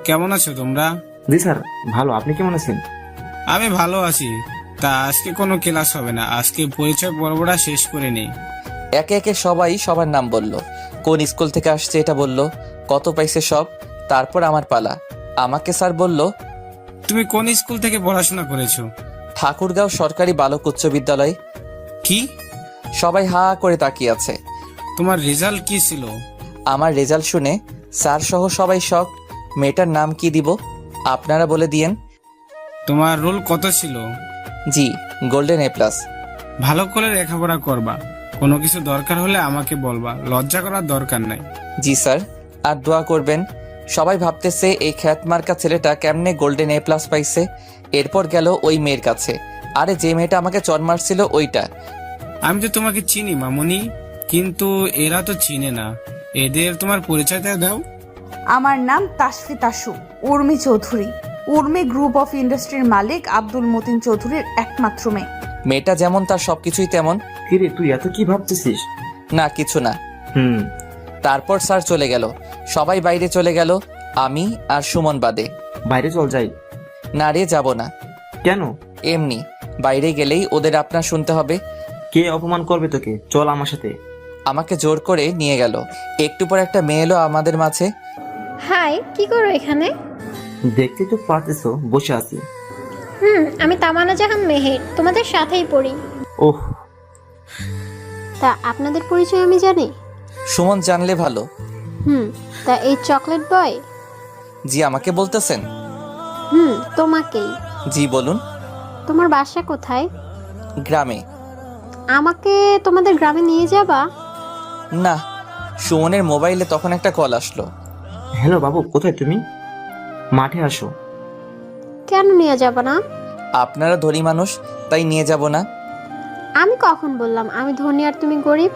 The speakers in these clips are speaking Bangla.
কেমন আছো তোমরা? জি স্যার, ভালো। আপনি কেমন আছেন? আমি ভালো আছি। তা আজকে কোনো ক্লাস হবে না, আজকে পরিচয় পর্বটা শেষ করে নেই। একে একে সবাই সবার নাম বলল, কোন স্কুল থেকে আসছে এটা বলল, কত পাইছে সব। তারপর আমার পালা। আমাকে স্যার বলল, তুমি কোন স্কুল থেকে পড়াশোনা করেছো? ঠাকুরগাঁও সরকারি বালক উচ্চ বিদ্যালয়। কি? সবাই হা করে তাকিয়ে আছে। তোমার রেজাল্ট কি ছিল? আমার রেজাল্ট শুনে স্যার সহ সবাই শক। মেয়েটার নাম কি দিব? আপনারা বলে দিয়েন। তোমার রোল কত ছিল? জি, গোল্ডেন এ প্লাস। ভালো করে লেখাপড়া করবা, কোনো কিছু দরকার হলে আমাকে বলবা, লজ্জা করার দরকার নাই। জি স্যার, আর দোয়া করবেন। সবাই ভাবতেছে এই খ্যাতমার্কা ছেলেটা কেমনে গোল্ডেন এ প্লাস পাইছে। এরপর গেল ওই মেয়ের কাছে। আরে যে মেয়েটা আমাকে চর মারছিল ওইটা। আমি তো তোমাকে চিনি মামুনি, কিন্তু এরা তো চিনে না। এদের তোমার পরিচয়টা দাও। আমার নাম তাসফি তাসু উর্মি চৌধুরী। উর্মি গ্রুপ অফ ইন্ডাস্ট্রির মালিক আব্দুল মতিন চৌধুরীর একমাত্র মেয়ে। মেয়েটা যেমন তার সবকিছুই তেমন। কিরে, তুই এত কি ভাবতেছিস? না, কিছু না। হুম। তারপর স্যার চলে গেল, সবাই বাইরে চলে গেল, আমি আর সুমন বাদে। বাইরে চল যাই। না রে, যাব না। কেন? এমনি, বাইরে গেলেই ওদের আপনার শুনতে হবে। কে অপমান করবে তোকে? চল আমার সাথে। আমাকে জোর করে নিয়ে গেল। একটু পর একটা মেয়ে এলো আমাদের মাঝে। হাই, কি করো এখানে? দেখতে তো পারতেছো বসে আছি। আমি তামান্না জাহান মেহের, তোমাদের সাথেই পড়ি। ওহ, তা আপনাদের পরিচয় আমি জানি। সুমন জানলে ভালো। তা এই চকলেট বয়? জি, আমাকে বলতেছেন? তোমাকেই। জি বলুন। তোমার বাসা কোথায়? গ্রামে। আমাকে তোমাদের গ্রামে নিয়ে যাবা? না। সুমনের মোবাইলে তখন একটা কল আসলো। হ্যালো বাবু, কোথায় তুমি? মাঠে আসো। কেন নিয়ে যাবা না? আপনারা ধনী মানুষ, তাই নিয়ে যাব না। আমি কখন বললাম আমি ধনী আর তুমি গরিব?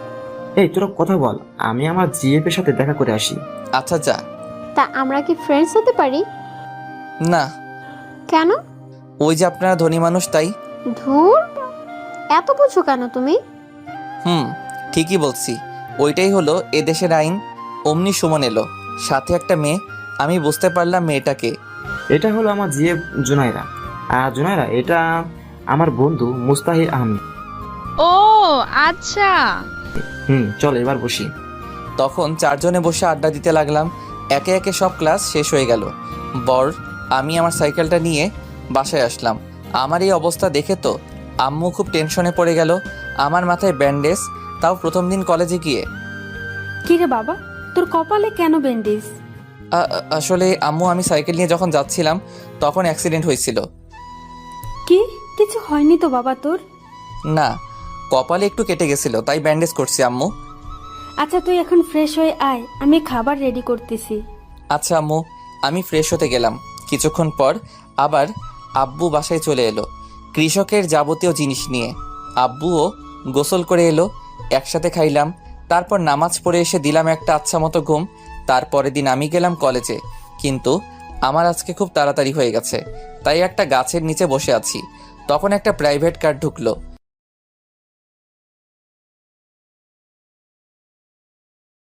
এই তোরা কথা বল, আমি আমার জিএফ এর সাথে দেখা করে আসি। আচ্ছা যা। তা আমরা কি ফ্রেন্ডস হতে পারি? না। কেন? ওই যে আপনারা ধনী মানুষ তাই। ধুর, এত বুঝো কেন তুমি? ঠিকই বলছি। ওইটাই হলো এদেশের আইন। অমনি সুমন এলো, সাথে একটা মেয়ে। আমি বুঝতে পারলাম মেয়েটাকে। এটা হলো আমার জিএফ জুনাইরা। আর জুনাইরা, এটা আমার বন্ধু মুস্তাহির আহমেদ। ও আচ্ছা। চল এবার বসি। তখন চারজনে বসে আড্ডা দিতে লাগলাম। একে একে সব ক্লাস শেষ হয়ে গেল। আমি আমার সাইকেলটা নিয়ে বাসায় আসলাম। আমার এই অবস্থা দেখে তো আম্মু খুব টেনশনে পড়ে গেল। আমার মাথায় ব্যান্ডেজ, তাও প্রথম দিন কলেজে গিয়ে। কি রে বাবা, তোর কপালে কেন ব্যান্ডেজ? আসলে আম্মু, আমি সাইকেল নিয়ে যখন যাচ্ছিলাম তখন অ্যাক্সিডেন্ট হয়েছিল। কি, কিছু হয়নি তো বাবা তোর? না, কপালে একটু কেটে গেছিল, তাই ব্যান্ডেজ করছি আম্মু। আচ্ছা তুই এখন ফ্রেশ হয়ে আয়, আমি খাবার রেডি করতেছি। আচ্ছা আম্মু। আমি ফ্রেশ হতে গেলাম। কিছুক্ষণ পর আবার আব্বু বাসায় চলে এলো কৃষকের যাবতীয় জিনিস নিয়ে। আব্বুও গোসল করে এলো, একসাথে খাইলাম। তারপর নামাজ পড়ে এসে দিলাম একটা আচ্ছা মতো ঘুম। তারপরের দিন আমি গেলাম কলেজে, কিন্তু আমার আজকে খুব তাড়াতাড়ি হয়ে গেছে, তাই একটা গাছের নিচে বসে আছি। তখন একটা প্রাইভেট কার ঢুকলো।